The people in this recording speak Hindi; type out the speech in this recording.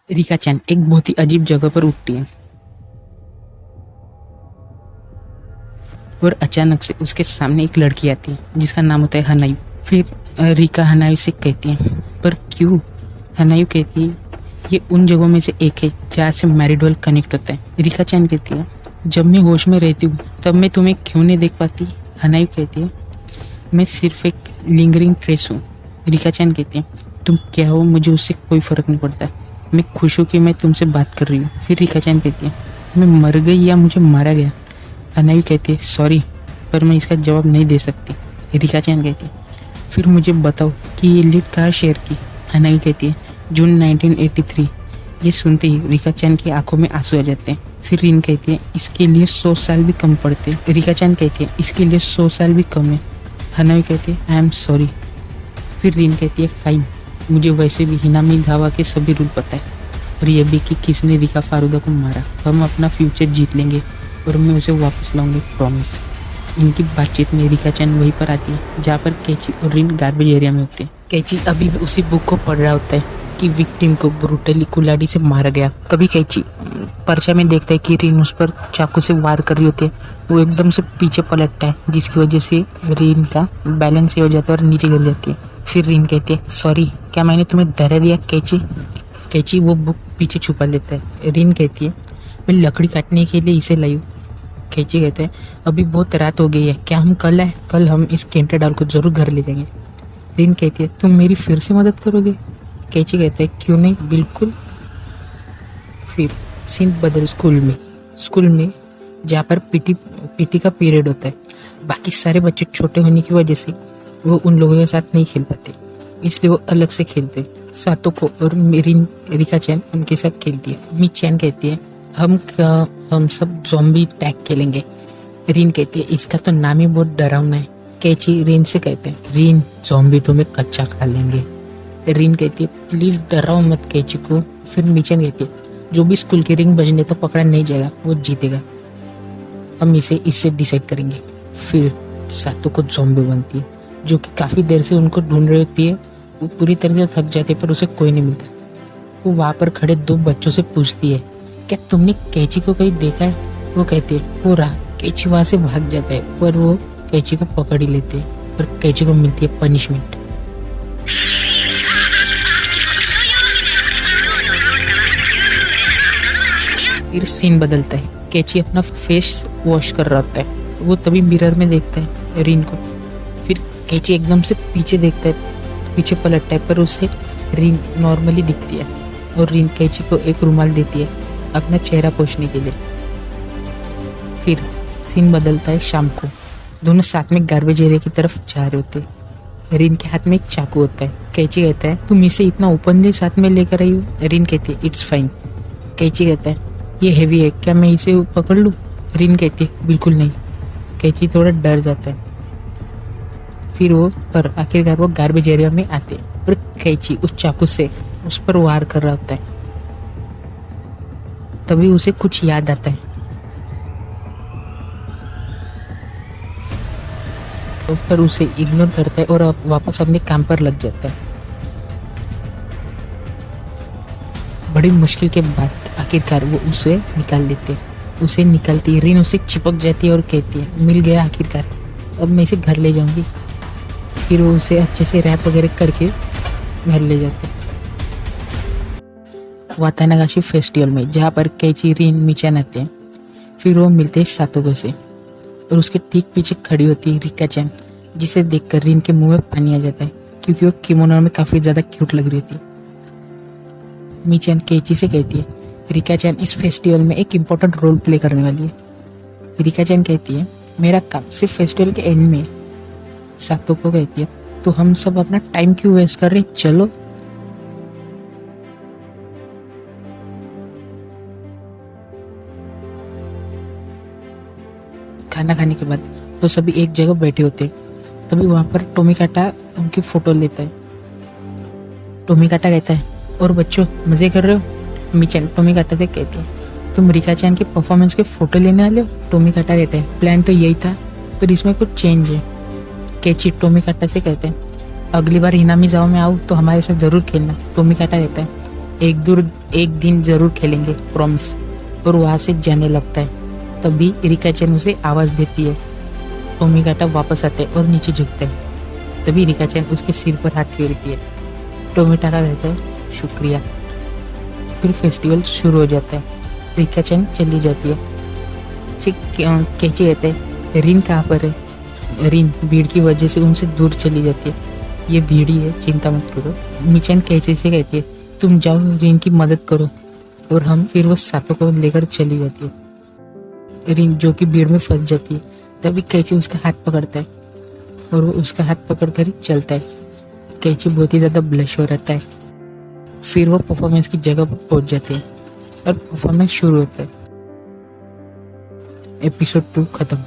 रिका चैन एक बहुत ही अजीब जगह पर उठती है और अचानक से उसके सामने एक लड़की आती है जिसका नाम होता है हनायु। फिर रिका हनायु से कहती है, पर क्यों? हनायु कहती है, ये उन जगहों में से एक है जहाँ से मैरिड वर्ल्ड कनेक्ट होता है। रिका चैन कहती है, जब मैं होश में रहती हूँ तब मैं तुम्हें क्यों नहीं देख पाती? हनायु कहती है, मैं सिर्फ एक लिंगरिंग ट्रेस हूँ। रिका चैन कहती है, तुम क्या हो, मुझे उससे कोई फर्क नहीं पड़ता, मैं खुश हूँ कि मैं तुमसे बात कर रही हूँ। फिर रिका चैन कहती है, मैं मर गई या मुझे मारा गया? हनायु कहती है, सॉरी पर मैं इसका जवाब नहीं दे सकती। रिका चैन कहती है, फिर मुझे बताओ कि ये लीड कहाँ शेयर की? हनायु कहती है, जून 1983। ये सुनते ही रिका चैन की आंखों में आंसू आ जाते हैं। फिर रिन कहती है, इसके लिए 100 साल भी कम पड़ते। रिका चैन कहती है, इसके लिए 100 साल भी कम है। हनायु कहती है, आई एम सॉरी। फिर रिन कहती है, फाइन, मुझे वैसे भी हिनामी धावा के सभी रूल पता है और ये भी कि किसने रिका फारूदा को मारा। हम अपना फ्यूचर जीत लेंगे और मैं उसे वापस लाऊंगी, प्रॉमिस। इनकी बातचीत में रिका चैन वहीं पर आती है जहाँ पर कैची और रिन गार्बेज एरिया में होते हैं। कैची अभी भी उसी बुक को पढ़ रहा होता है कि विक्टिम को ब्रूटली कुल्हाड़ी से मारा गया। कभी कैची पर्चा में देखता है कि रिन उस पर चाकू से वार कर रही होती है। वो एकदम से पीछे पलटता है जिसकी वजह से रिन का बैलेंस ही हो जाता है और नीचे गिर जाती है। फिर रिन कहती है, सॉरी, क्या मैंने तुम्हें डरा दिया? कैची कैची वो बुक पीछे छुपा लेता है। रिन कहती है, मैं लकड़ी काटने के लिए इसे लाई हूँ। कैची कहते हैं, अभी बहुत रात हो गई है, क्या हम कल आए? कल हम इस केंटे डाल को जरूर घर ले जाएंगे। रिन कहती है, तुम मेरी फिर से मदद करोगे? कैची कहते हैं, क्यों नहीं, बिल्कुल। फिर सीन बदल स्कूल में जहाँ पर पीटी का पीरियड होता है। बाकी सारे बच्चे छोटे होने की वजह से वो उन लोगों के साथ नहीं खेल पाते, इसलिए वो अलग से खेलते। सातोको और मेरी रिका चैन उनके साथ खेलती है। मी चैन कहती है, हम सब ज़ॉम्बी टैग खेलेंगे। रिन कहती है, इसका तो नाम ही बहुत डरावना है। कैची रिन से कहते हैं, रिन, ज़ॉम्बी तुम्हें कच्चा खा लेंगे। रिन कहती है, प्लीज डराओ मत कैची को। फिर मिचन कहती है, जो भी स्कूल की रिंग बजने तो पकड़ा नहीं जाएगा वो जीतेगा, हम इससे डिसाइड करेंगे। फिर सातोको ज़ॉम्बी बनती है जो कि काफी देर से उनको ढूंढ रही होती है। वो पूरी तरह से थक जाती है पर उसे कोई नहीं मिलता। वो वहाँ पर खड़े 2 बच्चों से पूछती है, क्या तुमने कैची को कहीं देखा है? वो कहते हैं, वो रहा। कैची वहाँ से भाग जाता है पर वो कैची को पकड़ ही लेते हैं और कैची को मिलती है पनिशमेंट। फिर सीन बदलता है। कैची अपना फेस वॉश कर रहा होता है। वो तभी मिरर में देखता है रिन को। फिर कैची एकदम से पीछे देखता है, पीछे पलटता है पर उससे रिन नॉर्मली दिखती है और रिन कैची को एक रुमाल देती है अपना चेहरा पोंछने के लिए। फिर सीन बदलता है शाम को। दोनों साथ में गार्बेज एरिया की तरफ जा रहे होते हैं। रिन के हाथ में एक चाकू होता है। कैची कहता है, तुम इसे इतना ओपनली साथ में लेकर आई हो? रिन कहती है, इट्स फाइन। कैची कहता है, ये हेवी है, क्या मैं इसे पकड़ लूँ? रिन कहती है, बिल्कुल नहीं। कैची थोड़ा डर जाता है। फिर पर आखिरकार वो गार्बेज एरिया में आते हैं और कैची उस चाकू से उस पर वार कर रहा होता है। तभी उसे कुछ याद आता है पर उसे इग्नोर करता है और वापस अपने काम पर लग जाता है। बड़ी मुश्किल के बाद आखिरकार वो उसे निकाल देते हैं। उसे निकालती है, रिन उसे चिपक जाती है और कहती है, मिल गया आखिरकार, अब मैं इसे घर ले जाऊंगी। फिर वो उसे अच्छे से रैप वगैरह करके घर ले जाते हैं। वातानागाशी फेस्टिवल में जहाँ पर कैची, रिन, मिचान आते हैं। फिर वो मिलते हैं सातोको से और उसके ठीक पीछे खड़ी होती है रिका चैन, जिसे देखकर रिन के मुंह में पानी आ जाता है क्योंकि वो किमोनो में काफी ज्यादा क्यूट लग रही थी। मिचान कैची से कहती है, रिका चैन इस फेस्टिवल में एक इम्पोर्टेंट रोल प्ले करने वाली है। रिका चैन कहती है, मेरा काम सिर्फ फेस्टिवल के एंड में है। सातोको कहती है, तो हम सब अपना टाइम क्यों वेस्ट कर रहे, चलो। खाना खाने के बाद वो सभी एक जगह बैठे होते। तभी वहाँ पर टोमिकाटा उनकी फोटो लेता है। टोमिकाटा कहता है, और बच्चों मजे कर रहे हो? मिचन टोमिकाटा से कहती है, तुम रिका चैन के परफॉर्मेंस के फोटो लेने वाले हो? टोमिकाटा कहता है, प्लान तो यही था पर इसमें कुछ चेंज है। कैची टोमिकाटा से कहते हैं, अगली बार हिनामी जाओ में आऊँ तो हमारे साथ जरूर खेलना। टोमिकाटा कहता है, एक दिन जरूर खेलेंगे, प्रॉमिस। और वहां से जाने लगता है। तभी रिका चैन उसे आवाज देती है। टोमिकाटा वापस आता है और नीचे झुकता है। तभी रिका चैन उसके सिर पर हाथ फेरती है। टोमिटाका कहता है शुक्रिया। फिर फेस्टिवल शुरू हो जाता है। रिका चैन चली जाती है। फिर कैची कहते हैं रिन कहाँ पर है। रिन भीड़ की वजह से उनसे दूर चली जाती है। ये भीड़ ही है, चिंता मत करो। मिचन कैची से कहती है तुम जाओ रिन की मदद करो। और हम फिर वो सातों को लेकर चली जाती है। रिन जो कि भीड़ में फंस जाती है। तभी कैची उसका हाथ पकड़ता है और वो उसका हाथ पकड़कर ही चलता है। कैची बहुत ही ज्यादा ब्लश हो रहता है। फिर वो परफॉर्मेंस की जगह पर पहुंच जाते हैं और परफॉर्मेंस शुरू होता है। एपिसोड 2 खत्म।